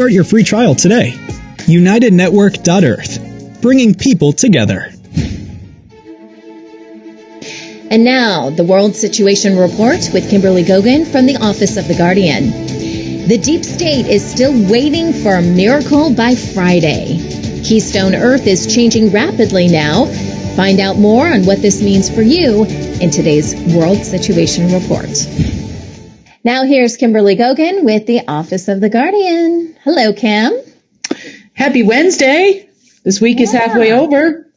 Start your free trial today. UnitedNetwork.Earth, bringing people together. And now, the World Situation Report with Kimberly Gogan from the Office of the Guardian. The deep state is still waiting for a miracle by Friday. Keystone Earth is changing rapidly now. Find out more on what this means for you in today's World Situation Report. Now here's Kimberly Gogan with the Office of the Guardian. Hello, Kim. Happy Wednesday. This week is halfway over.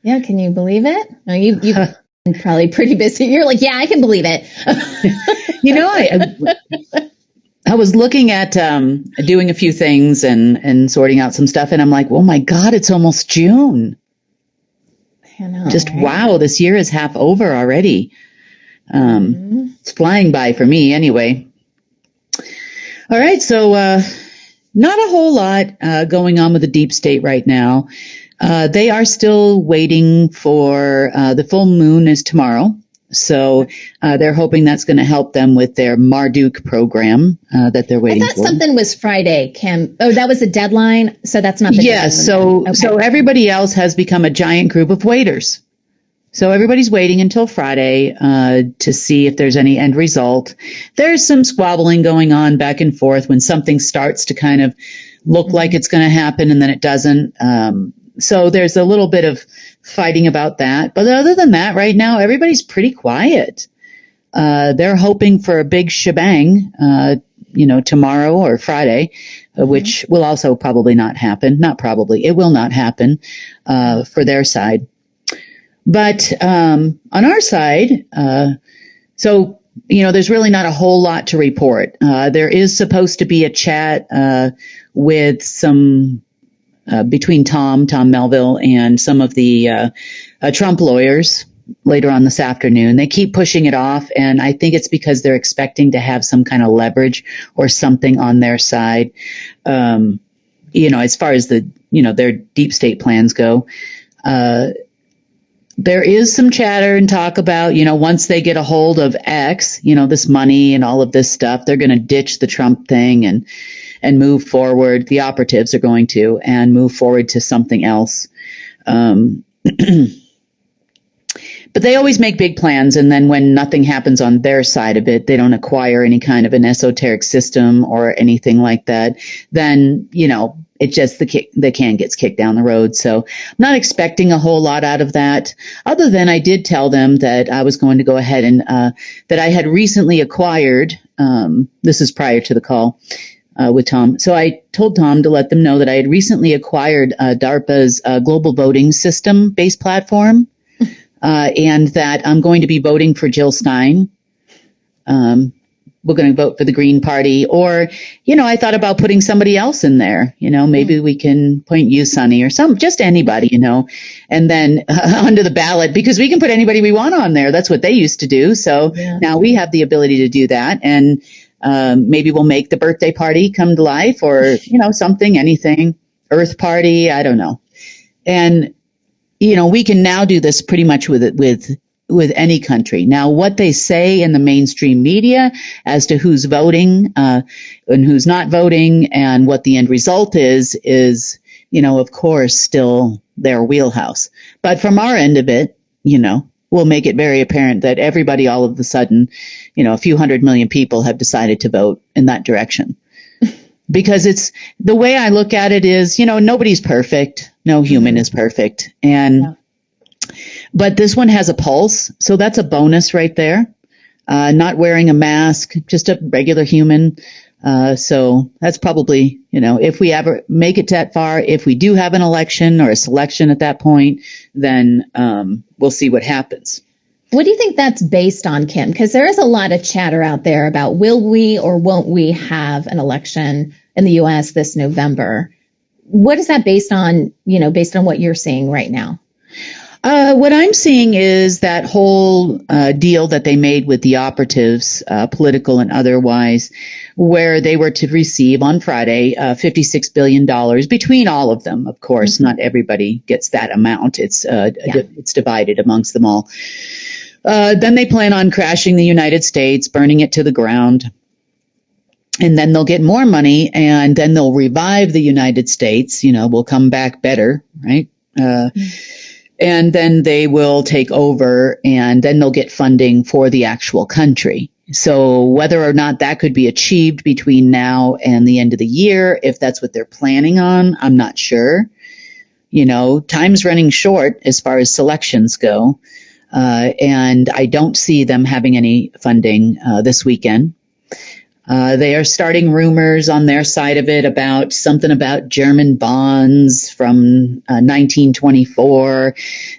Yeah, can you believe it? No, you've been probably pretty busy. You're like, yeah, I can believe it. I was looking at doing a few things and sorting out some stuff, and I'm like, oh my God, it's almost June. I know, Just right? wow, this year is half over already. It's flying by for me anyway. All right, so not a whole lot going on with the deep state right now. They are still waiting for the full moon is tomorrow. So they're hoping that's going to help them with their Marduk program that they're waiting for. I thought something was Friday, Kim. Oh, that was a deadline? So that's not the deadline. Yes, so everybody else has become a giant group of waiters. So everybody's waiting until Friday to see if there's any end result. There's some squabbling going on back and forth when something starts to kind of look like it's going to happen and then it doesn't. So there's a little bit of fighting about that. But other than that, right now, everybody's pretty quiet. They're hoping for a big shebang, tomorrow or Friday, which will also probably not happen. Not probably. It will not happen for their side. But on our side, there's really not a whole lot to report. There is supposed to be a chat with some between Tom Melville and some of the Trump lawyers later on this afternoon. They keep pushing it off, and I think it's because they're expecting to have some kind of leverage or something on their side. As far as their deep state plans go. There is some chatter and talk about, once they get a hold of X, this money and all of this stuff, they're going to ditch the Trump thing and move forward. The operatives are going to, and move forward to something else. But they always make big plans, and then when nothing happens on their side of it, they don't acquire any kind of an esoteric system or anything like that, then, it just, the can gets kicked down the road. So I'm not expecting a whole lot out of that, other than I did tell them that I was going to go ahead and that I had recently acquired, this is prior to the call with Tom. So I told Tom to let them know that I had recently acquired DARPA's global voting system based platform. And that I'm going to be voting for Jill Stein. We're going to vote for the Green Party. Or, I thought about putting somebody else in there. Maybe we can point you, Sonny, or just anybody, and then under the ballot, because we can put anybody we want on there. That's what they used to do. So now we have the ability to do that. And maybe we'll make the birthday party come to life, or, something, anything, Earth Party, I don't know. And we can now do this pretty much with any country. Now, what they say in the mainstream media as to who's voting and who's not voting and what the end result is, of course, still their wheelhouse. But from our end of it, we'll make it very apparent that everybody all of a sudden, a few 100 million people have decided to vote in that direction. Because it's the way I look at it is, nobody's perfect. No human is perfect. But this one has a pulse. So that's a bonus right there. Not wearing a mask, just a regular human. So that's probably, if we ever make it that far, if we do have an election or a selection at that point, then we'll see what happens. What do you think that's based on, Kim? Because there is a lot of chatter out there about will we or won't we have an election in the U.S. this November. What is that based on, based on what you're seeing right now? What I'm seeing is that whole deal that they made with the operatives, political and otherwise, where they were to receive on Friday $56 billion between all of them. Of course, not everybody gets that amount. It's divided amongst them all. Then they plan on crashing the United States, burning it to the ground. And then they'll get more money, and then they'll revive the United States. We'll come back better, right? And then they will take over, and then they'll get funding for the actual country. So whether or not that could be achieved between now and the end of the year, if that's what they're planning on, I'm not sure. Time's running short as far as selections go. And I don't see them having any funding this weekend. They are starting rumors on their side of it about something about German bonds from 1924,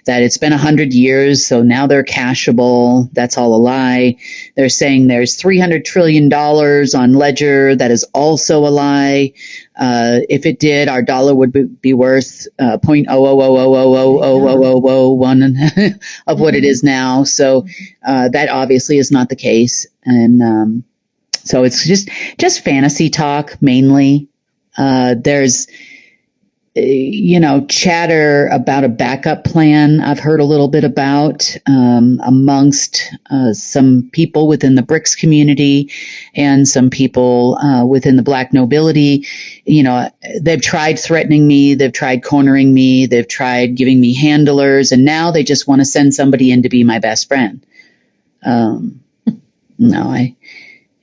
that it's been 100 years, so now they're cashable. That's all a lie. They're saying there's $300 trillion on ledger. That is also a lie. If it did, our dollar would be worth 0.000000001 of what it is now. So that obviously is not the case. And so it's just fantasy talk mainly. There's, chatter about a backup plan I've heard a little bit about amongst some people within the BRICS community and some people within the Black nobility. They've tried threatening me. They've tried cornering me. They've tried giving me handlers. And now they just want to send somebody in to be my best friend. No,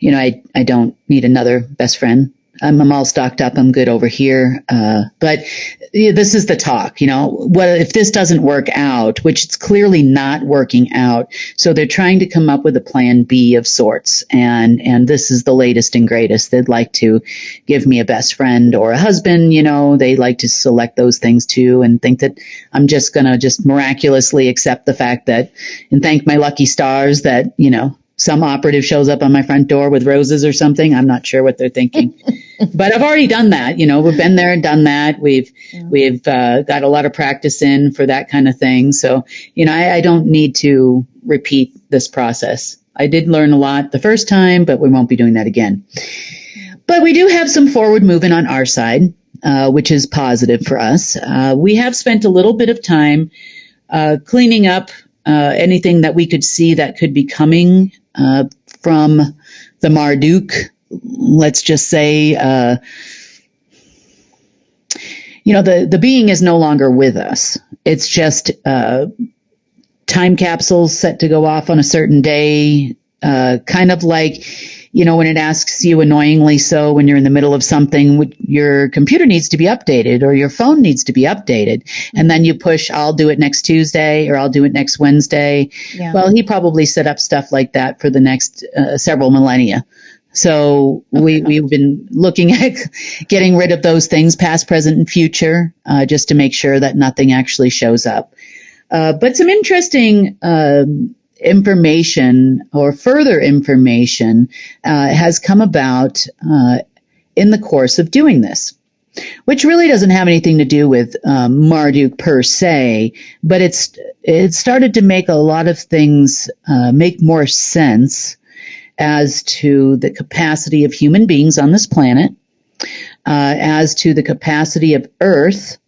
I don't need another best friend. I'm all stocked up. I'm good over here. But this is the talk, if this doesn't work out, which it's clearly not working out. So they're trying to come up with a plan B of sorts. And this is the latest and greatest. They'd like to give me a best friend or a husband. They like to select those things too, and think that I'm just going to just miraculously accept the fact that, and thank my lucky stars that, some operative shows up on my front door with roses or something. I'm not sure what they're thinking, but I've already done that. We've been there and done that. We've got a lot of practice in for that kind of thing. So, I don't need to repeat this process. I did learn a lot the first time, but we won't be doing that again. But we do have some forward movement on our side, which is positive for us. We have spent a little bit of time cleaning up anything that we could see that could be coming from the Marduk. Let's just say, the being is no longer with us. It's just time capsules set to go off on a certain day, kind of like, when it asks you annoyingly so when you're in the middle of something, your computer needs to be updated or your phone needs to be updated. And then you push, I'll do it next Tuesday or I'll do it next Wednesday. Yeah. Well, he probably set up stuff like that for the next several millennia. So we've been looking at getting rid of those things, past, present, and future, just to make sure that nothing actually shows up. But some interesting information or further information has come about in the course of doing this, which really doesn't have anything to do with Marduk per se, but it started to make a lot of things make more sense as to the capacity of human beings on this planet, as to the capacity of Earth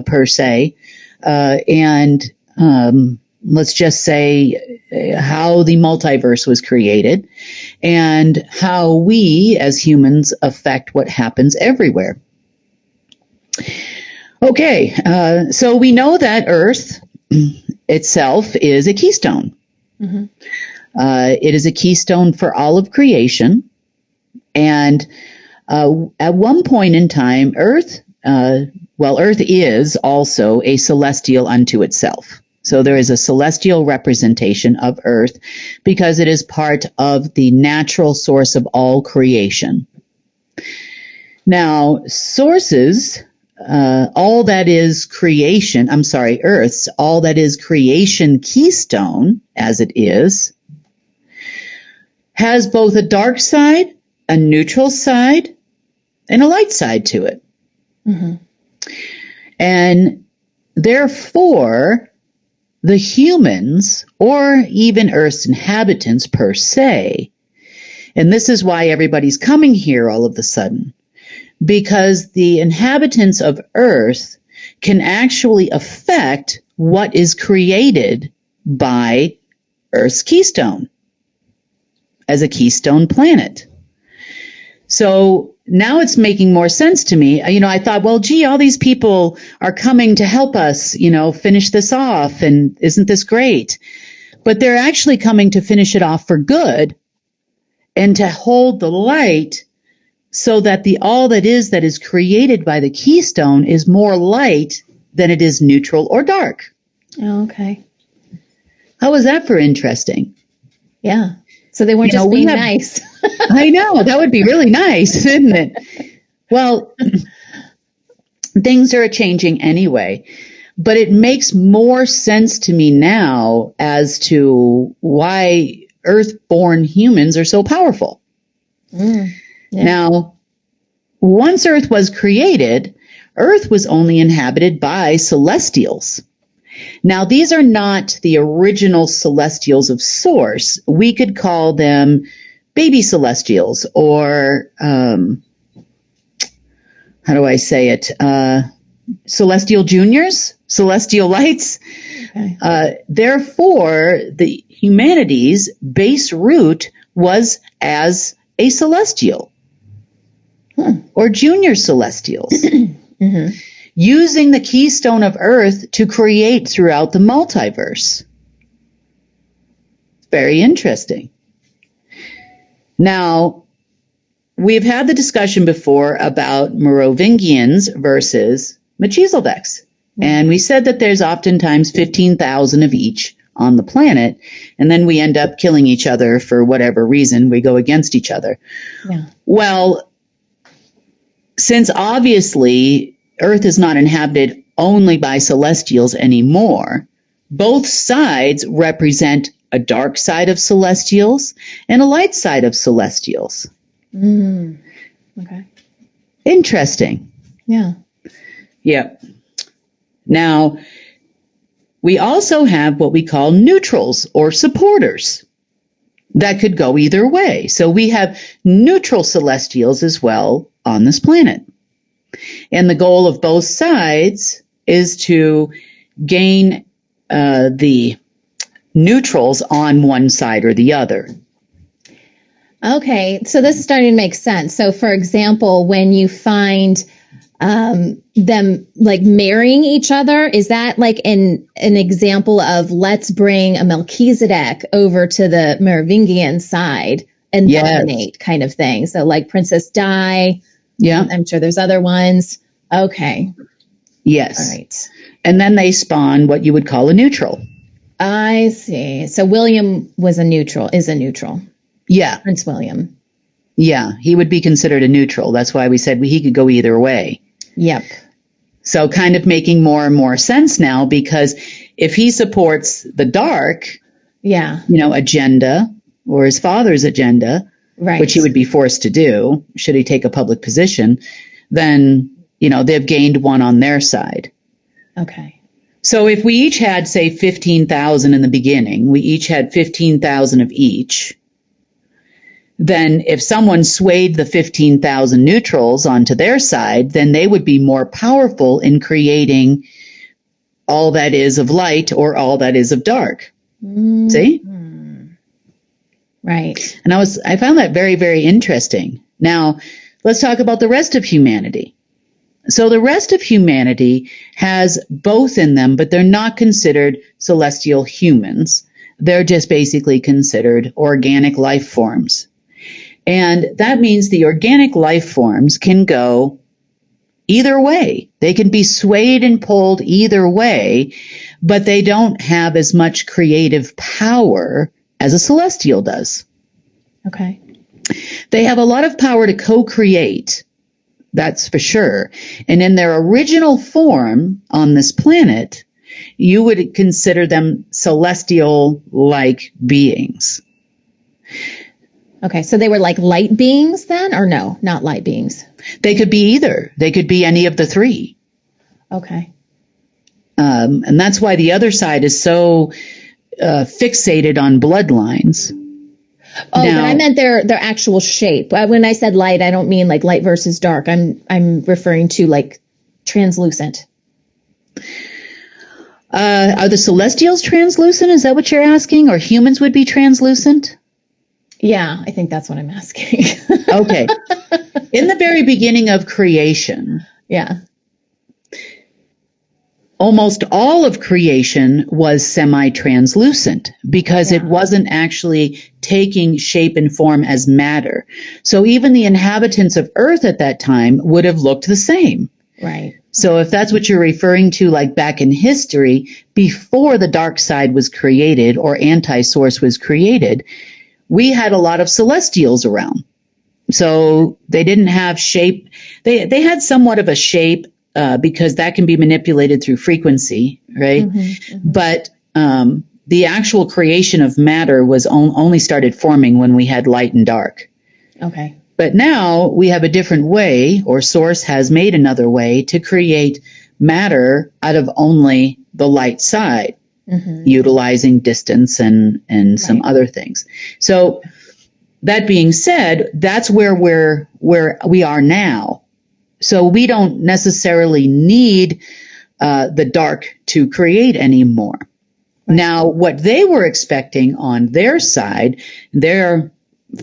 per se, and let's just say how the multiverse was created and how we as humans affect what happens everywhere. Okay, so we know that Earth itself is a keystone. Mm-hmm. It is a keystone for all of creation. And at one point in time, Earth is also a celestial unto itself. So there is a celestial representation of Earth because it is part of the natural source of all creation. Now, sources, all that is creation, Earth's all that is creation keystone, as it is, has both a dark side, a neutral side, and a light side to it. Mm-hmm. And therefore, the humans, or even Earth's inhabitants per se, and this is why everybody's coming here all of a sudden, because the inhabitants of Earth can actually affect what is created by Earth's keystone as a keystone planet. So now it's making more sense to me. I thought, well, gee, all these people are coming to help us, finish this off. And isn't this great? But they're actually coming to finish it off for good and to hold the light so that all that is created by the keystone is more light than it is neutral or dark. Oh, okay. How was that for interesting? Yeah. So they weren't just being nice. I know. That would be really nice, isn't it? Well, things are changing anyway, but it makes more sense to me now as to why Earth-born humans are so powerful. Yeah. Now, once Earth was created, Earth was only inhabited by celestials. Now, these are not the original celestials of source. We could call them baby celestials or, how do I say it? Celestial juniors, celestial lights. Okay. Therefore, the humanity's base root was as a celestial or junior celestials. Mm-hmm. Using the keystone of Earth to create throughout the multiverse. Very interesting. Now, we've had the discussion before about Merovingians versus Melchizedeks. And we said that there's oftentimes 15,000 of each on the planet, and then we end up killing each other for whatever reason. We go against each other. Yeah. Well, since obviously Earth is not inhabited only by celestials anymore, both sides represent a dark side of celestials and a light side of celestials. Okay. Interesting. Yeah. Yep. Now, we also have what we call neutrals or supporters that could go either way. So we have neutral celestials as well on this planet. And the goal of both sides is to gain the neutrals on one side or the other. Okay, so this is starting to make sense. So, for example, when you find them like marrying each other, is that like an example of let's bring a Melchizedek over to the Merovingian side and dominate kind of thing? So, like Princess Di. Yeah. I'm sure there's other ones. Okay. Yes. All right. And then they spawn what you would call a neutral. I see. So William is a neutral. Yeah. Prince William. Yeah. He would be considered a neutral. That's why we said he could go either way. Yep. So kind of making more and more sense now, because if he supports the dark, agenda or his father's agenda, right, which he would be forced to do should he take a public position, then, they've gained one on their side. Okay. So if we each had, say, 15,000 in the beginning, we each had 15,000 of each, then if someone swayed the 15,000 neutrals onto their side, then they would be more powerful in creating all that is of light or all that is of dark. Mm-hmm. See? Right. And I found that very, very interesting. Now, let's talk about the rest of humanity. So the rest of humanity has both in them, but they're not considered celestial humans. They're just basically considered organic life forms. And that means the organic life forms can go either way. They can be swayed and pulled either way, but they don't have as much creative power as a celestial does. Okay. They have a lot of power to co-create, that's for sure. And in their original form on this planet, you would consider them celestial-like beings. Okay, so they were like light beings then, or no, not light beings? They could be either. They could be any of the three. Okay. And that's why the other side is so fixated on bloodlines. Oh, now, but I meant their actual shape. When I said light, I don't mean like light versus dark. I'm referring to like translucent. Are the celestials translucent? Is that what you're asking? Or humans would be translucent? Yeah, I think that's what I'm asking. Okay. In the very beginning of creation, Yeah. almost all of creation was semi-translucent because it wasn't actually taking shape and form as matter. So even the inhabitants of Earth at that time would have looked the same. Right. So if that's what you're referring to, like back in history, before the dark side was created or anti-source was created, we had a lot of celestials around. So they didn't have shape. They had somewhat of a shape because that can be manipulated through frequency, right? But the actual creation of matter was only started forming when we had light and dark. Okay. But now we have a different way, or Source has made another way to create matter out of only the light side, utilizing distance and some other things. So that being said, that's where we are now. So we don't necessarily need the dark to create anymore. Right. Now, what they were expecting on their side, their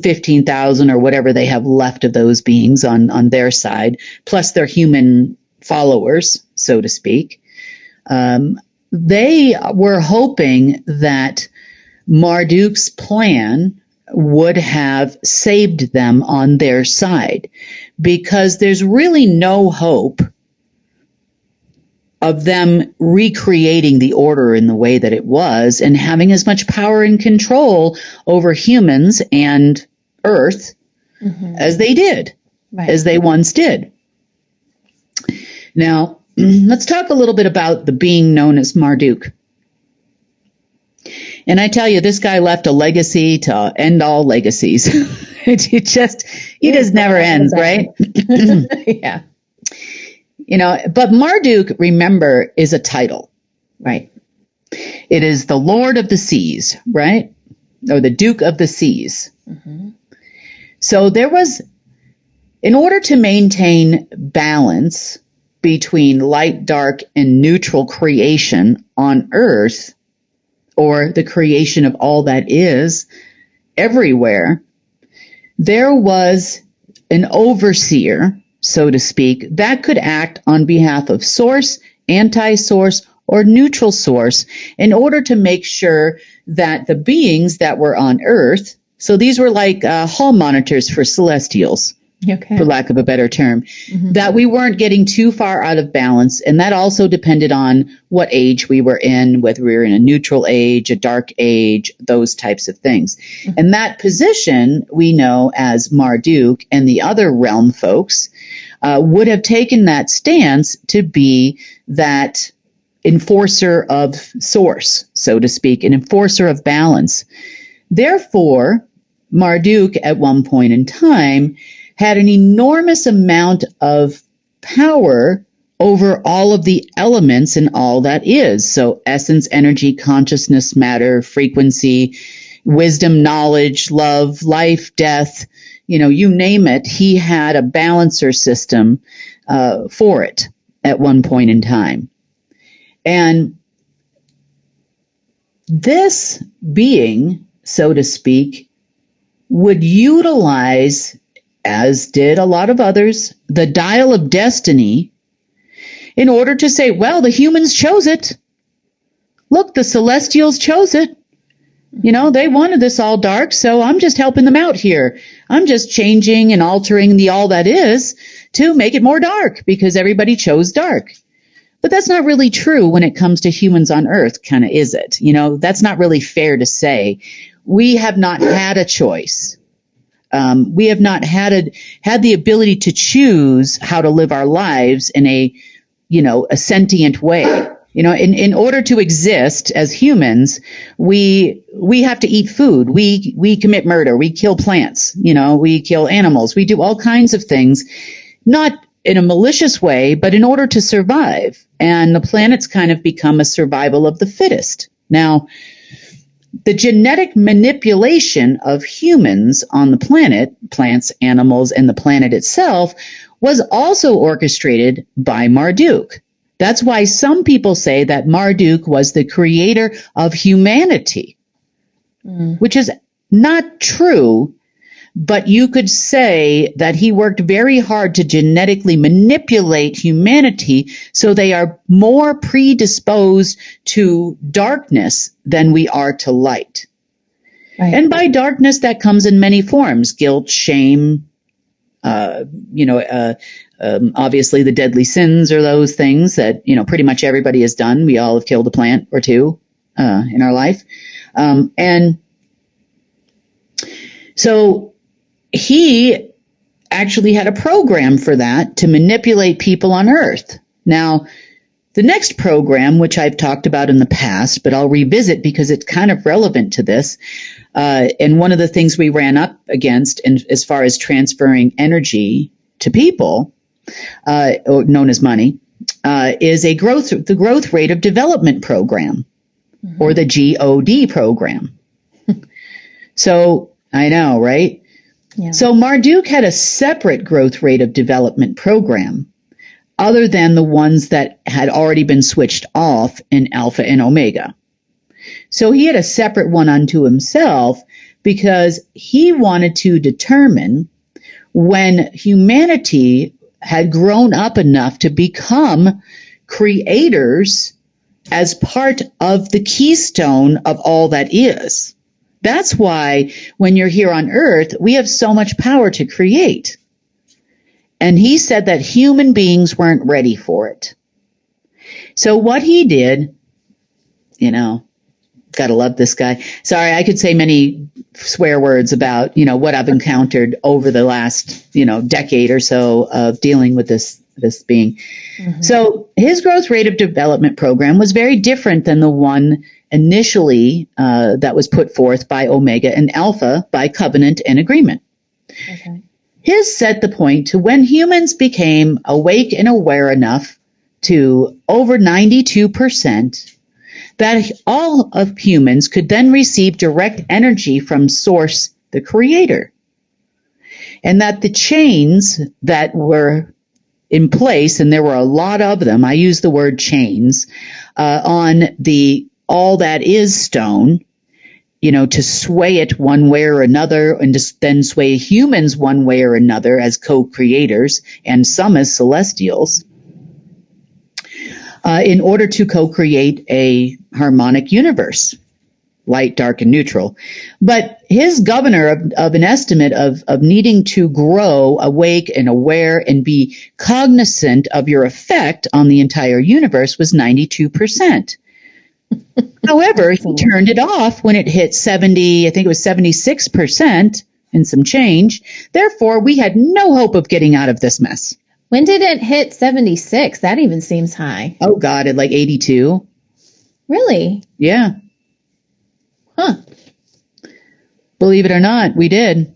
15,000 or whatever they have left of those beings on their side, plus their human followers, so to speak, they were hoping that Marduk's plan would have saved them on their side, because there's really no hope of them recreating the order in the way that it was and having as much power and control over humans and Earth as they did, as they once did. Now, let's talk a little bit about the being known as Marduk. And I tell you, this guy left a legacy to end all legacies. He just never ends, right? Yeah. You know, but Marduk, remember, is a title. Right. It is the Lord of the Seas, right? Or the Duke of the Seas. So there was, in order to maintain balance between light, dark, and neutral creation on Earth, or the creation of all that is everywhere, there was an overseer, so to speak, that could act on behalf of Source, anti-source, or neutral source in order to make sure that the beings that were on Earth, so these were like hall monitors for celestials, for lack of a better term, that we weren't getting too far out of balance. And that also depended on what age we were in, whether we were in a neutral age, a dark age, those types of things. And that position we know as Marduk and the other realm folks would have taken that stance to be that enforcer of source, so to speak, an enforcer of balance. Therefore, Marduk at one point in time had an enormous amount of power over all of the elements and all that is. So essence, energy, consciousness, matter, frequency, wisdom, knowledge, love, life, death, you name it. He had a balancer system for it at one point in time. And this being, so to speak, would utilize, as did a lot of others, the dial of destiny in order to say, well, the humans chose it. Look, the celestials chose it. They wanted this all dark, so I'm just helping them out here. I'm just changing and altering the all that is to make it more dark because everybody chose dark. But that's not really true when it comes to humans on Earth, kind of, is it? That's not really fair to say. We have not had a choice. We have not had the ability to choose how to live our lives in a sentient way. In order to exist as humans, we have to eat food. We commit murder. We kill plants. We kill animals. We do all kinds of things, not in a malicious way, but in order to survive. And the planet's kind of become a survival of the fittest. Now, the genetic manipulation of humans on the planet, plants, animals, and the planet itself, was also orchestrated by Marduk. That's why some people say that Marduk was the creator of humanity, which is not true, but you could say that he worked very hard to genetically manipulate humanity so they are more predisposed to darkness than we are to light. Right. And by darkness, that comes in many forms: guilt, shame, obviously the deadly sins are those things that, pretty much everybody has done. We all have killed a plant or two in our life. And so he actually had a program for that to manipulate people on Earth. Now, the next program, which I've talked about in the past, but I'll revisit because it's kind of relevant to this, and one of the things we ran up against as far as transferring energy to people, known as money, is the growth rate of development program, or the GOD program. So I know, right? Yeah. So Marduk had a separate growth rate of development program, other than the ones that had already been switched off in Alpha and Omega. So he had a separate one unto himself because he wanted to determine when humanity had grown up enough to become creators as part of the keystone of all that is. That's why when you're here on Earth, we have so much power to create. And he said that human beings weren't ready for it. So what he did, gotta love this guy. Sorry, I could say many swear words about, what I've encountered over the last, decade or so of dealing with this being. Mm-hmm. So his growth rate of development program was very different than the one initially that was put forth by Omega and Alpha by covenant and agreement. Okay. His set the point to when humans became awake and aware enough to over 92%, that all of humans could then receive direct energy from Source, the Creator. And that the chains that were in place, and there were a lot of them, I use the word chains, on the all that is stone, to sway it one way or another, and to then sway humans one way or another as co-creators, and some as celestials, in order to co-create a harmonic universe, light, dark, and neutral. But his governor of an estimate of needing to grow awake and aware and be cognizant of your effect on the entire universe was 92%. However, he turned it off when it hit 70, I think it was 76% and some change. Therefore, we had no hope of getting out of this mess. When did it hit 76? That even seems high. Oh, God, at like 82. Really? Yeah. Huh. Believe it or not, we did.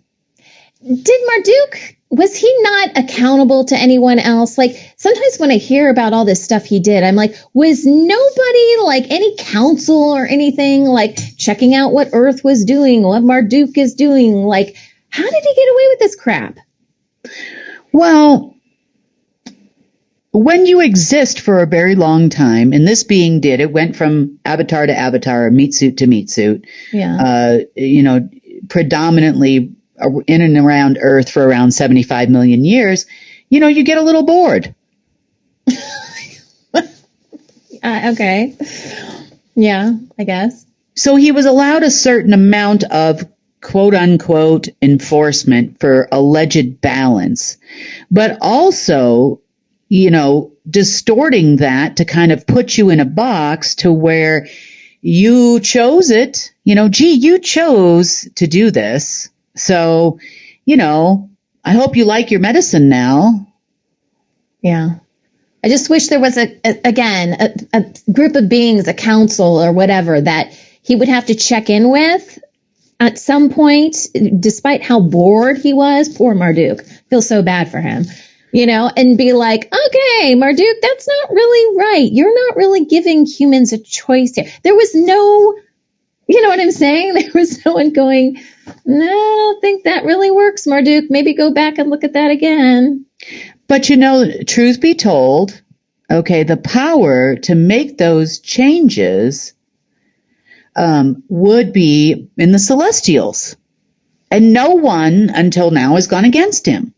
Did Marduk, was he not accountable to anyone else? Like, sometimes when I hear about all this stuff he did, I'm like, was nobody, like any council or anything, like checking out what Earth was doing, what Marduk is doing? Like, how did he get away with this crap? Well, when you exist for a very long time, and this being did, it went from avatar to avatar, meat suit to meat suit, predominantly in and around Earth for around 75 million years, you get a little bored. Okay. Yeah, I guess. So he was allowed a certain amount of quote unquote enforcement for alleged balance, but also, distorting that to kind of put you in a box to where you chose it, you chose to do this. So, I hope you like your medicine now. Yeah. I just wish there was a group of beings, a council or whatever that he would have to check in with at some point, despite how bored he was. Poor Marduk. Feel so bad for him, and be like, okay, Marduk, that's not really right. You're not really giving humans a choice here. There was no, you know what I'm saying? There was no one going, no, I don't think that really works, Marduk. Maybe go back and look at that again. But truth be told, okay, the power to make those changes would be in the celestials. And no one until now has gone against him,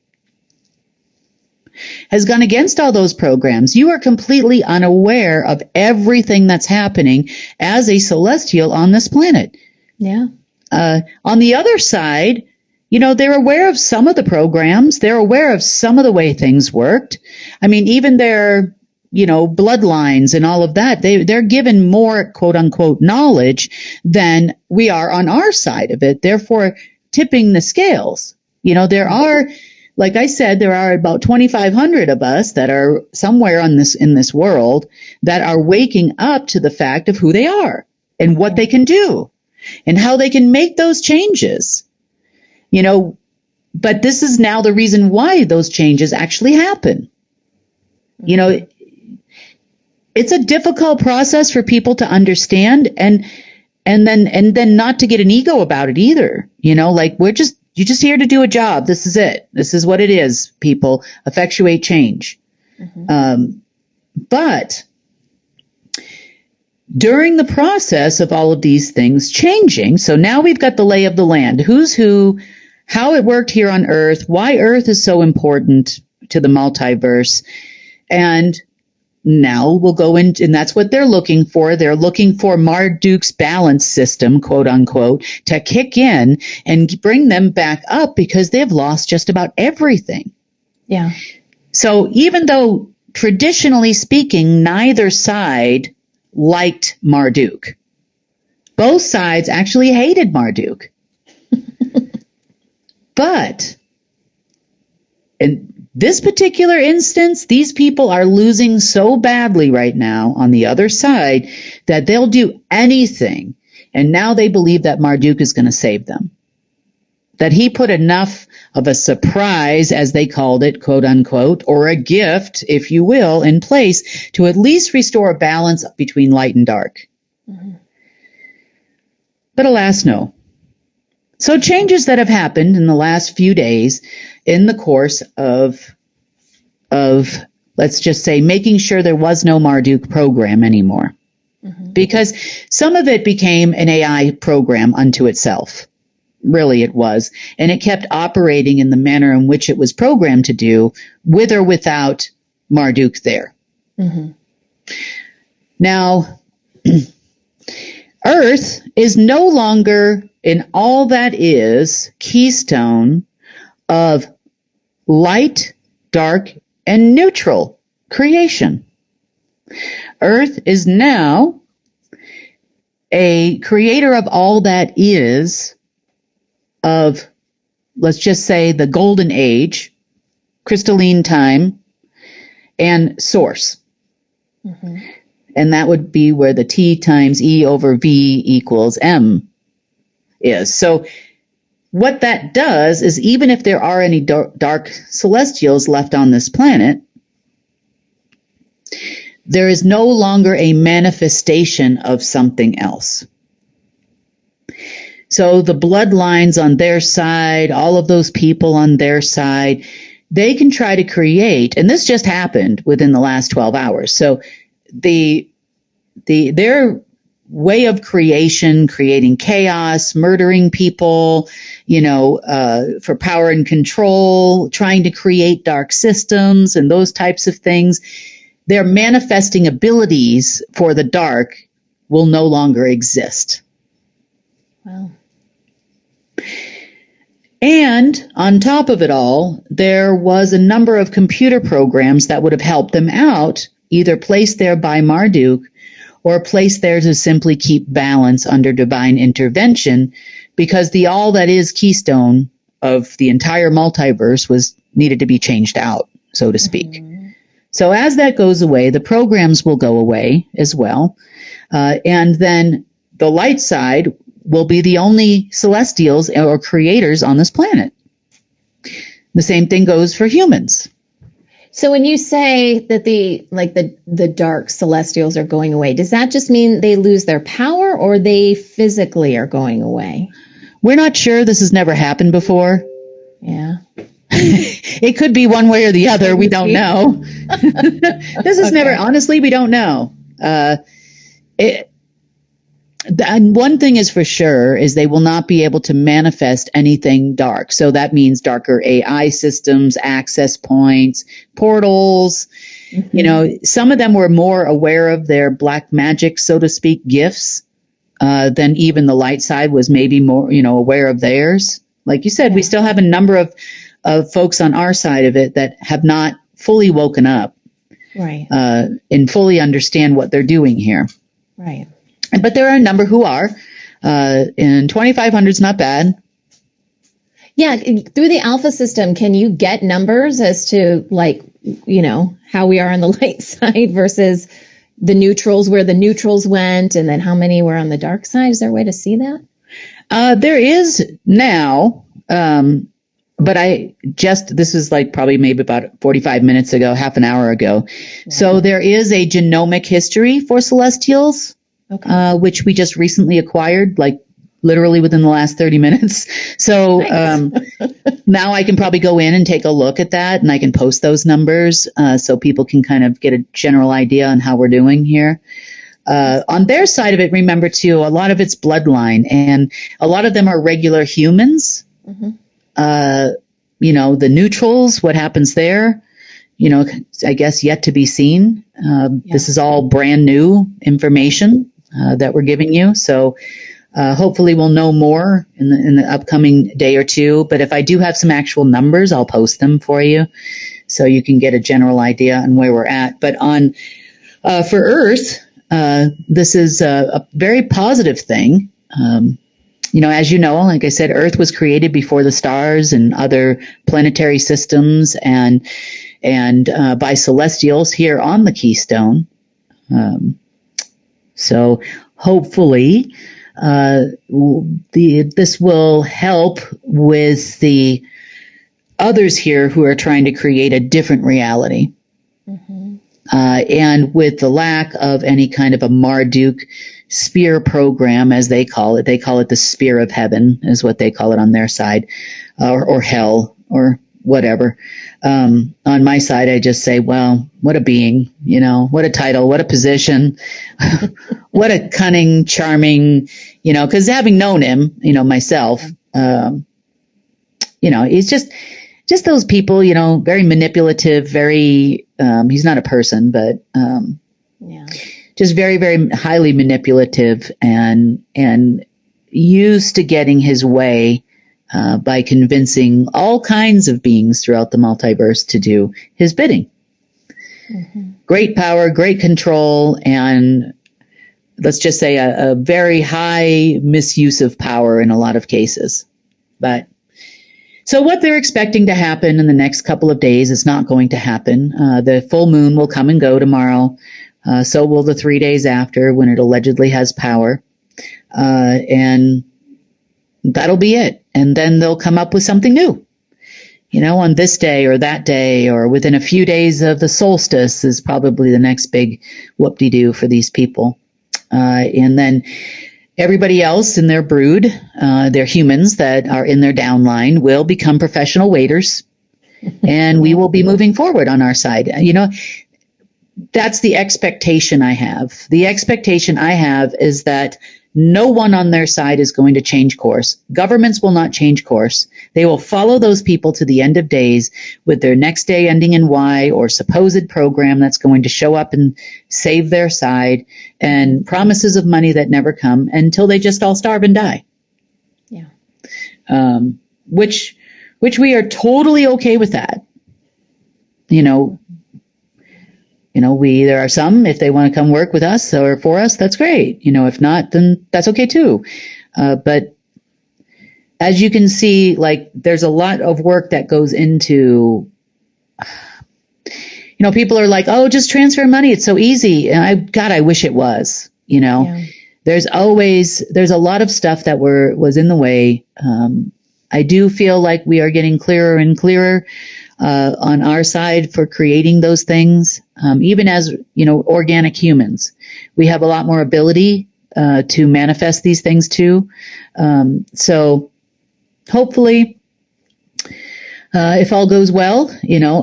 has gone against all those programs. You are completely unaware of everything that's happening as a celestial on this planet. Yeah. On the other side, they're aware of some of the programs. They're aware of some of the way things worked. I mean, even their, bloodlines and all of that, they're given more quote unquote knowledge than we are on our side of it. Therefore, tipping the scales. There are, like I said, there are about 2,500 of us that are somewhere in this world that are waking up to the fact of who they are and what they can do and how they can make those changes. But this is now the reason why those changes actually happen. It's a difficult process for people to understand and then not to get an ego about it either. Like you're just here to do a job. This is it. This is what it is, people. Effectuate change. Mm-hmm. But during the process of all of these things changing, so now we've got the lay of the land, who's who, how it worked here on Earth, why Earth is so important to the multiverse. And now we'll go in, and that's what they're looking for. They're looking for Marduk's balance system, quote unquote, to kick in and bring them back up because they've lost just about everything. Yeah. So even though traditionally speaking, neither side liked Marduk, both sides actually hated Marduk. But in this particular instance, these people are losing so badly right now on the other side that they'll do anything. And now they believe that Marduk is going to save them. That he put enough of a surprise, as they called it, quote unquote, or a gift, if you will, in place to at least restore a balance between light and dark. Mm-hmm. But alas, no. So changes that have happened in the last few days in the course of let's just say making sure there was no Marduk program anymore. Mm-hmm. Because some of it became an AI program unto itself. Really it was. And it kept operating in the manner in which it was programmed to do, with or without Marduk there. Mm-hmm. Now, Earth is no longer in all that is keystone of light, dark, and neutral creation. Earth is now a creator of all that is of, let's just say, the golden age, crystalline time, and source. Mm-hmm. And that would be where the T times E over V equals M is. So what that does is, even if there are any dark celestials left on this planet, there is no longer a manifestation of something else. So the bloodlines on their side, all of those people on their side, they can try to create, and this just happened within the last 12 hours. So their way of creating chaos, murdering people, for power and control, trying to create dark systems and those types of things, their manifesting abilities for the dark will no longer exist. Wow. And on top of it all, there was a number of computer programs that would have helped them out, either placed there by Marduk or placed there to simply keep balance under divine intervention, because the all that is keystone of the entire multiverse needed to be changed out, so to speak. Mm-hmm. So as that goes away, the programs will go away as well. And then the light side will be the only celestials or creators on this planet. The same thing goes for humans. So when you say that the dark celestials are going away, does that just mean they lose their power, or they physically are going away? We're not sure. This has never happened before. Yeah. It could be one way or the other. We don't know. This is never, honestly, we don't know. And one thing is for sure is they will not be able to manifest anything dark. So that means darker AI systems, access points, portals. You know, some of them were more aware of their black magic, so to speak, gifts than even the light side was maybe more, aware of theirs. Like you said, we still have a number of folks on our side of it that have not fully woken up, Right. And fully understand what they're doing here. Right. But there are a number who are, and 2,500 is not bad. Yeah. Through the alpha system, can you get numbers as to how we are on the light side versus the neutrals, where the neutrals went, and then how many were on the dark side? Is there a way to see that? There is now, but this is like probably maybe about 45 minutes ago, half an hour ago. Yeah. So there is a genomic history for celestials, which we just recently acquired, like literally within the last 30 minutes. So now I can probably go in and take a look at that, and I can post those numbers so people can kind of get a general idea on how we're doing here. On their side of it, remember too, a lot of it's bloodline, and a lot of them are regular humans. Mm-hmm. The neutrals, what happens there, I guess yet to be seen. This is all brand new information that we're giving you. So hopefully we'll know more in the upcoming day or two. But if I do have some actual numbers, I'll post them for you so you can get a general idea on where we're at. But for Earth, this is a very positive thing. As you know, like I said, Earth was created before the stars and other planetary systems and by celestials here on the Keystone. So hopefully this will help with the others here who are trying to create a different reality. Mm-hmm. And with the lack of any kind of a Marduk spear program, as they call it the spear of heaven is what they call it on their side, or hell, or whatever. On my side, I just say, well, what a being, what a title, what a position, what a cunning, charming, because having known him, myself, he's just those people, very manipulative, very, he's not a person, but, just very, very highly manipulative and used to getting his way, by convincing all kinds of beings throughout the multiverse to do his bidding. Mm-hmm. Great power, great control, and let's just say a very high misuse of power in a lot of cases. But so what they're expecting to happen in the next couple of days is not going to happen. The full moon will come and go tomorrow. So will the 3 days after, when it allegedly has power. And that'll be it. And then they'll come up with something new. On this day or that day or within a few days of the solstice is probably the next big whoop-de-doo for these people. And then everybody else in their brood, their humans that are in their downline, will become professional waiters. And we will be moving forward on our side. That's the expectation I have. The expectation I have is that no one on their side is going to change course. Governments will not change course. They will follow those people to the end of days with their next day ending in Y or supposed program that's going to show up and save their side, and promises of money that never come until they just all starve and die. Yeah. Which we are totally okay with that. There are some, if they want to come work with us or for us, that's great. If not, then that's okay too. But as you can see, there's a lot of work that goes into, people are like, oh, just transfer money. It's so easy. And I wish it was, Yeah. There's a lot of stuff that was in the way. I do feel like we are getting clearer and clearer on our side for creating those things. Even as, organic humans, we have a lot more ability to manifest these things too. So hopefully, if all goes well,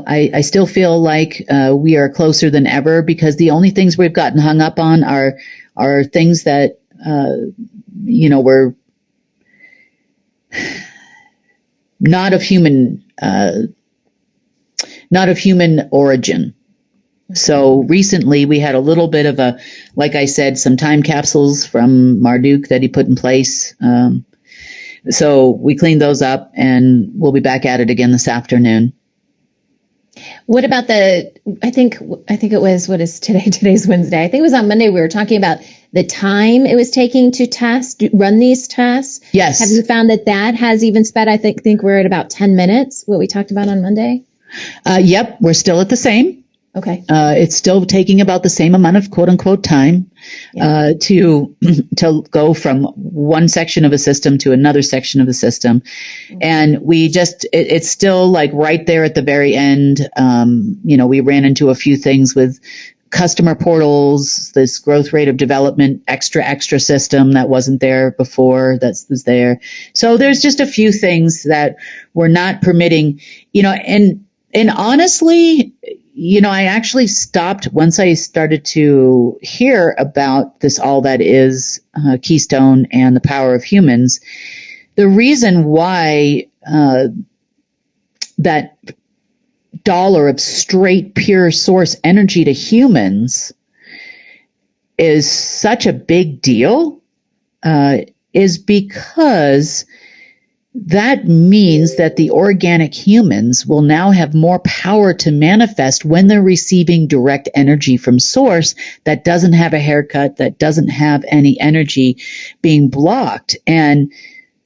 I still feel like we are closer than ever, because the only things we've gotten hung up on are things that we're not of human origin. So recently we had a little bit of like I said, some time capsules from Marduk that he put in place. So we cleaned those up, and we'll be back at it again this afternoon. What about I think it was, what is today? Today's Wednesday. I think it was on Monday. We were talking about the time it was taking to run these tests. Yes. Have you found that has even sped? I think we're at about 10 minutes, what we talked about on Monday. Yep. We're still at the same. Okay. It's still taking about the same amount of quote unquote time to go from one section of a system to another section of the system. Mm-hmm. And it's still like right there at the very end. We ran into a few things with customer portals, this growth rate of development, extra system that wasn't there before, that was there. So there's just a few things that we're not permitting, and honestly, I actually stopped once I started to hear about this, all that is Keystone and the power of humans. The reason why that dollar of straight, pure source energy to humans is such a big deal is because that means that the organic humans will now have more power to manifest when they're receiving direct energy from source that doesn't have a haircut, that doesn't have any energy being blocked. And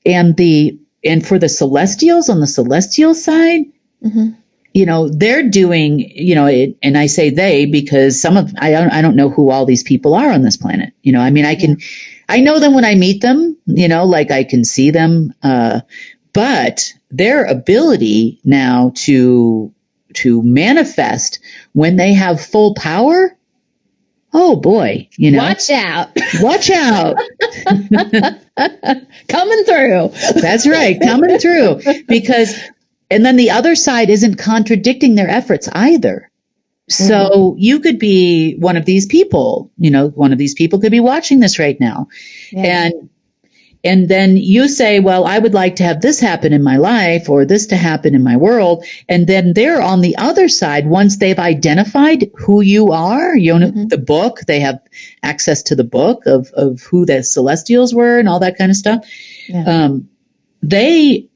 for the celestials, on the celestial side, mm-hmm. They're doing, and I say they because I don't know who all these people are on this planet. I know them when I meet them, like I can see them, but their ability now to manifest when they have full power, oh boy, Watch out. Watch out. Coming through. That's right, coming through. And then the other side isn't contradicting their efforts either. So you could be one of these people, one of these people could be watching this right now. Yeah. And then you say, well, I would like to have this happen in my life or this to happen in my world. And then they're on the other side. Once they've identified who you are, mm-hmm. the book, they have access to the book of who the celestials were and all that kind of stuff. Yeah. They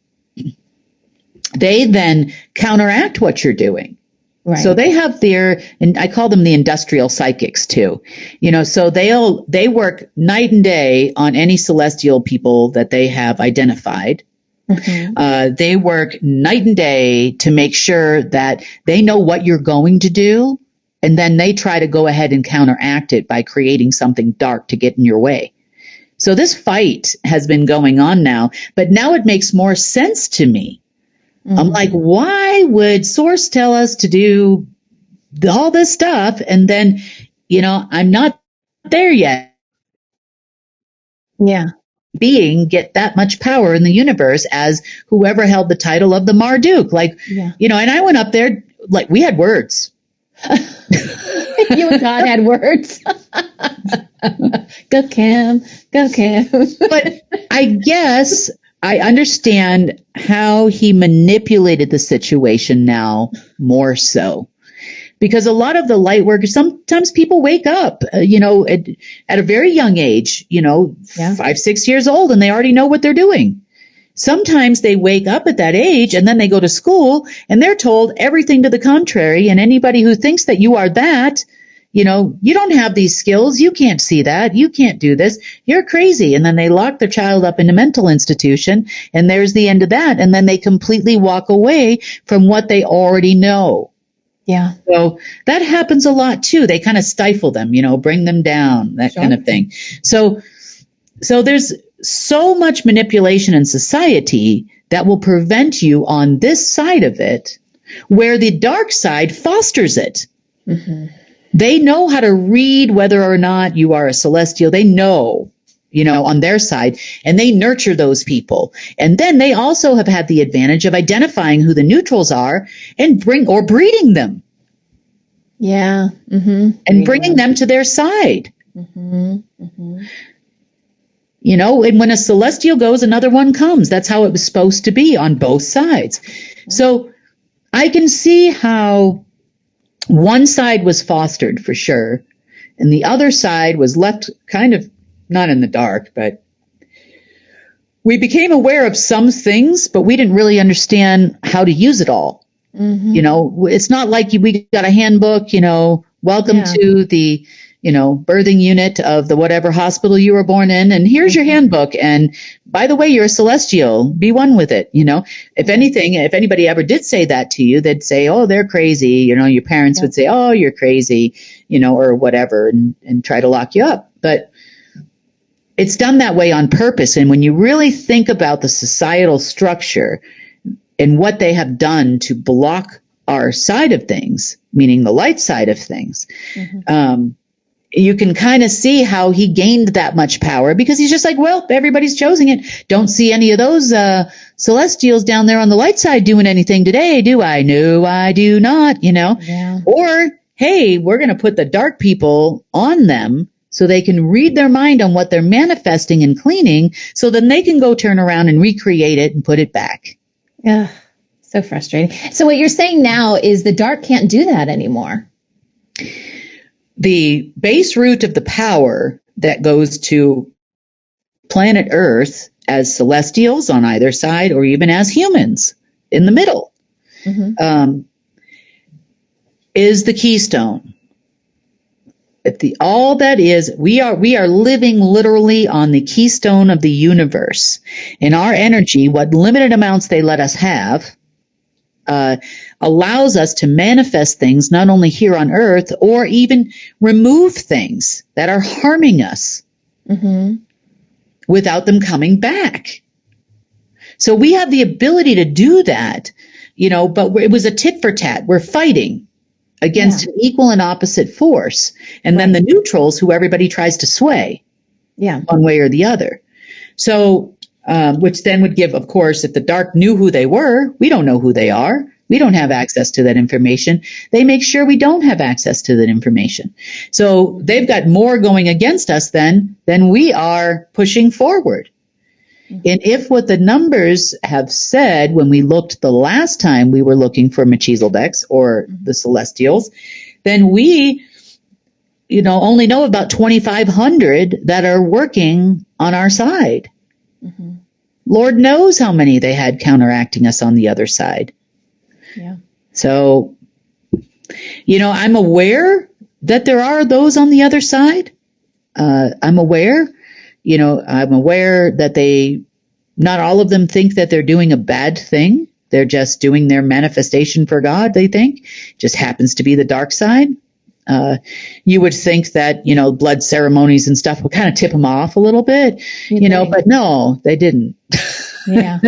then counteract what you're doing. Right. So they have and I call them the industrial psychics too, so they work night and day on any celestial people that they have identified. Mm-hmm. They work night and day to make sure that they know what you're going to do. And then they try to go ahead and counteract it by creating something dark to get in your way. So this fight has been going on now, but now it makes more sense to me. Mm-hmm. I'm like, why would Source tell us to do all this stuff? And then, I'm not there yet. Yeah. Get that much power in the universe as whoever held the title of the Marduk. And I went up there, we had words. You and God had words. Go Kim. But I guess I understand how he manipulated the situation now more so. Because a lot of the light workers, sometimes people wake up, at a very young age, 5, 6 years old, and they already know what they're doing. Sometimes they wake up at that age and then they go to school and they're told everything to the contrary. And anybody who thinks that you are that, you don't have these skills. You can't see that. You can't do this. You're crazy. And then they lock their child up in a mental institution, and there's the end of that. And then they completely walk away from what they already know. Yeah. So that happens a lot too. They kind of stifle them, bring them down, that kind of thing. So there's so much manipulation in society that will prevent you on this side of it, where the dark side fosters it. Mm-hmm. They know how to read whether or not you are a celestial. They know, on their side, and they nurture those people. And then they also have had the advantage of identifying who the neutrals are and breeding them. Yeah. Mm-hmm. And bringing them to their side. Mm-hmm. Mm-hmm. And when a celestial goes, another one comes. That's how it was supposed to be on both sides. So I can see how one side was fostered for sure, and the other side was left kind of not in the dark, but we became aware of some things, but we didn't really understand how to use it all. It's not like we got a handbook, welcome to the birthing unit of the whatever hospital you were born in, and here's your handbook. And by the way, you're a celestial. Be one with it. If anything, if anybody ever did say that to you, they'd say, oh, they're crazy. Your parents would say, oh, you're crazy, or whatever, and try to lock you up. But it's done that way on purpose. And when you really think about the societal structure and what they have done to block our side of things, meaning the light side of things, you can kind of see how he gained that much power, because he's just like, well, everybody's choosing it. Don't see any of those celestials down there on the light side doing anything today, do I? No, I do not, Or, hey, we're going to put the dark people on them so they can read their mind on what they're manifesting and cleaning, so then they can go turn around and recreate it and put it back. Yeah, so frustrating. So what you're saying now is the dark can't do that anymore. The base root of the power that goes to planet Earth as celestials on either side, or even as humans in the middle, is the keystone. All that is, we are living literally on the keystone of the universe. In our energy, what limited amounts they let us have, allows us to manifest things not only here on Earth, or even remove things that are harming us without them coming back. So we have the ability to do that, but it was a tit for tat. We're fighting against an equal and opposite force. And then the neutrals, who everybody tries to sway one way or the other. So, which then would give, of course, if the dark knew who they were, we don't know who they are. We don't have access to that information. They make sure we don't have access to that information. So they've got more going against us than we are pushing forward. And if what the numbers have said when we looked the last time we were looking for Melchizedeks or the Celestials, then we, only know about 2,500 that are working on our side. Lord knows how many they had counteracting us on the other side. Yeah. So, I'm aware that there are those on the other side. I'm aware that not all of them think that they're doing a bad thing. They're just doing their manifestation for God, they think. Just happens to be the dark side. You would think that, blood ceremonies and stuff would kind of tip them off a little bit, but no, they didn't. Yeah.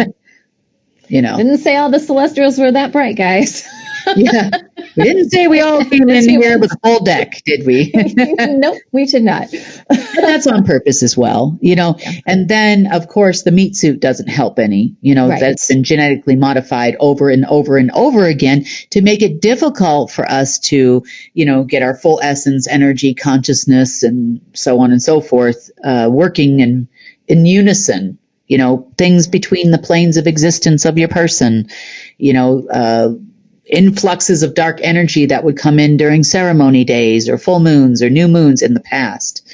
Didn't say all the celestials were that bright, guys. Yeah. We didn't say we all came in here with a full deck, did we? Nope, we did not. And that's on purpose as well, And then, of course, the meat suit doesn't help any, That's been genetically modified over and over and over again to make it difficult for us to, get our full essence, energy, consciousness, and so on and so forth, working in unison. Things between the planes of existence of your person, influxes of dark energy that would come in during ceremony days or full moons or new moons in the past.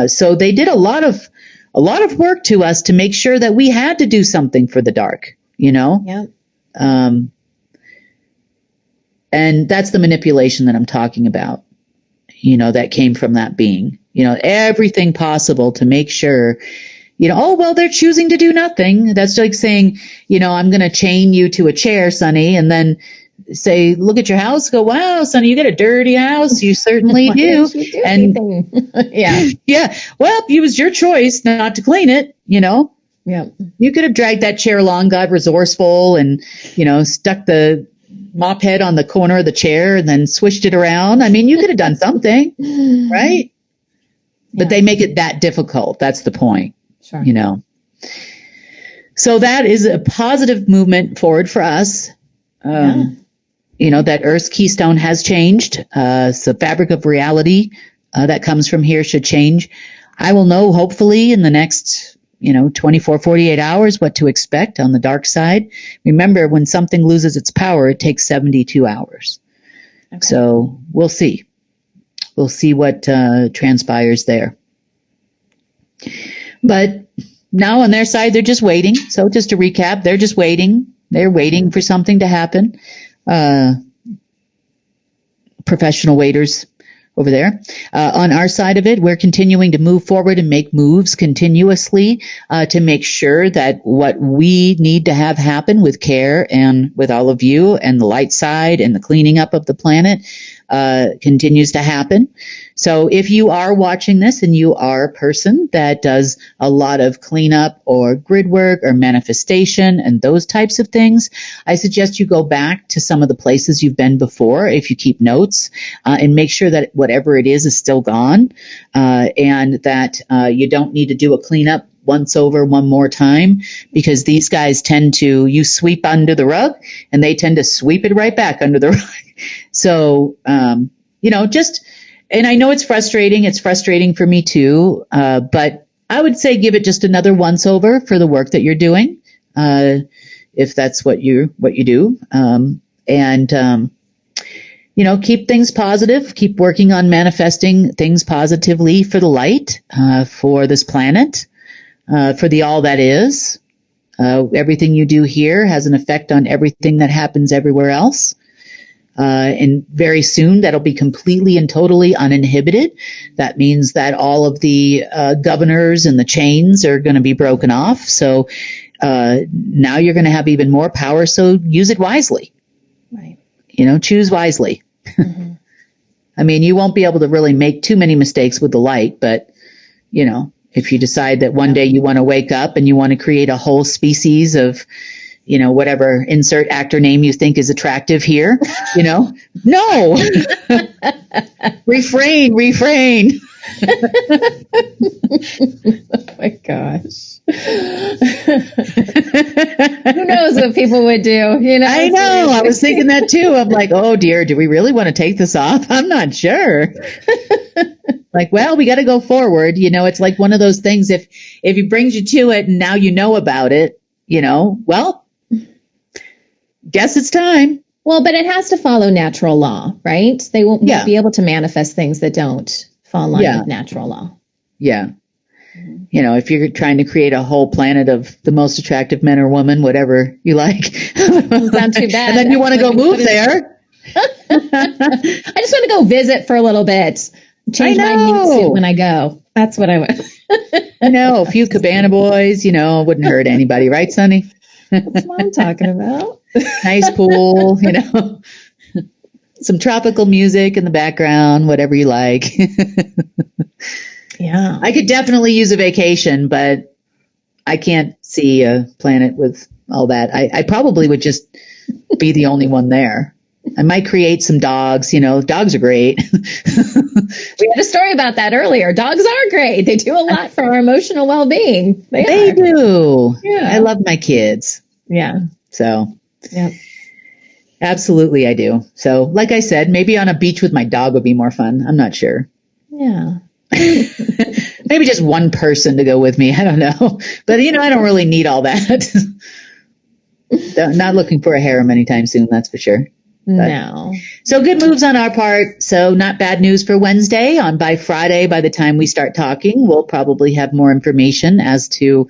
So they did a lot of work to us to make sure that we had to do something for the dark, Yeah. And that's the manipulation that I'm talking about, that came from that being, everything possible to make sure, they're choosing to do nothing. That's like saying, I'm going to chain you to a chair, Sonny, and then say, look at your house, go, wow, Sonny, you got a dirty house. You certainly do. And yeah. Well, it was your choice not to clean it, Yeah. You could have dragged that chair along, got resourceful and, stuck the mop head on the corner of the chair and then swished it around. I mean, you could have done something, right? But they make it that difficult. That's the point. Sure. So that is a positive movement forward for us. That Earth's keystone has changed. So the fabric of reality that comes from here should change. I will know hopefully in the next 24, 48 hours what to expect on the dark side. Remember, when something loses its power, it takes 72 hours. Okay. So we'll see. We'll see what transpires there. But now on their side, they're just waiting. So just to recap, they're just waiting. They're waiting for something to happen. Professional waiters over there. On our side of it, we're continuing to move forward and make moves continuously to make sure that what we need to have happen with care and with all of you and the light side and the cleaning up of the planet continues to happen. So if you are watching this and you are a person that does a lot of cleanup or grid work or manifestation and those types of things, I suggest you go back to some of the places you've been before if you keep notes and make sure that whatever it is still gone and that you don't need to do a cleanup once over one more time, because these guys you sweep under the rug and they tend to sweep it right back under the rug. So, and I know it's frustrating. It's frustrating for me too. But I would say give it just another once over for the work that you're doing. If that's what you do. Keep things positive, keep working on manifesting things positively for the light, for this planet, for the all that is. Everything you do here has an effect on everything that happens everywhere else. And very soon that'll be completely and totally uninhibited. That means that all of the governors and the chains are going to be broken off. So now you're going to have even more power. So use it wisely. Right. Choose wisely. Mm-hmm. I mean, you won't be able to really make too many mistakes with the light, but if you decide that one day you want to wake up and you want to create a whole species of whatever insert actor name you think is attractive here, no, refrain. Oh my gosh. Who knows what people would do, I know. I was thinking that too. I'm like, oh dear, do we really want to take this off? I'm not sure. Like, well, we got to go forward. It's like one of those things. If it brings you to it and now you know about it, well, guess it's time. Well, but it has to follow natural law, right? They won't be able to manifest things that don't fall in line with natural law. Yeah. Mm-hmm. If you're trying to create a whole planet of the most attractive men or women, whatever you like. It's not too bad. And then you want to go move there. I just want to go visit for a little bit. Change my meat suit when I go. That's what I want. I know. A few cabana boys, wouldn't hurt anybody, right, Sonny? That's what I'm talking about. Nice pool, some tropical music in the background, whatever you like. Yeah. I could definitely use a vacation, but I can't see a planet with all that. I probably would just be the only one there. I might create some dogs. Dogs are great. We had a story about that earlier. Dogs are great. They do a lot for our emotional well-being. They do. Yeah. I love my kids. Yeah. So, yeah. Absolutely I do. So, like I said, maybe on a beach with my dog would be more fun. I'm not sure. Yeah. Maybe just one person to go with me. I don't know. But, I don't really need all that. Not looking for a harem anytime soon, that's for sure. But, no. So good moves on our part. So not bad news for Wednesday. By Friday, by the time we start talking, we'll probably have more information as to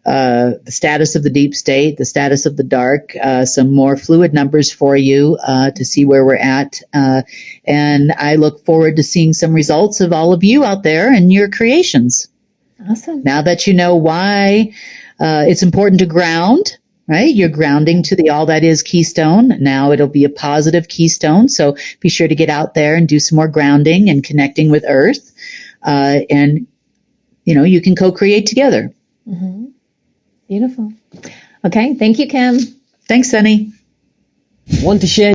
the status of the deep state, the status of the dark, some more fluid numbers for you to see where we're at. And I look forward to seeing some results of all of you out there and your creations. Awesome. Now that you know why it's important to ground, right? You're grounding to the all that is keystone. Now it'll be a positive keystone. So be sure to get out there and do some more grounding and connecting with Earth. And, you can co-create together. Mm-hmm. Beautiful. Okay. Thank you, Kim. Thanks, Sunny. Want to share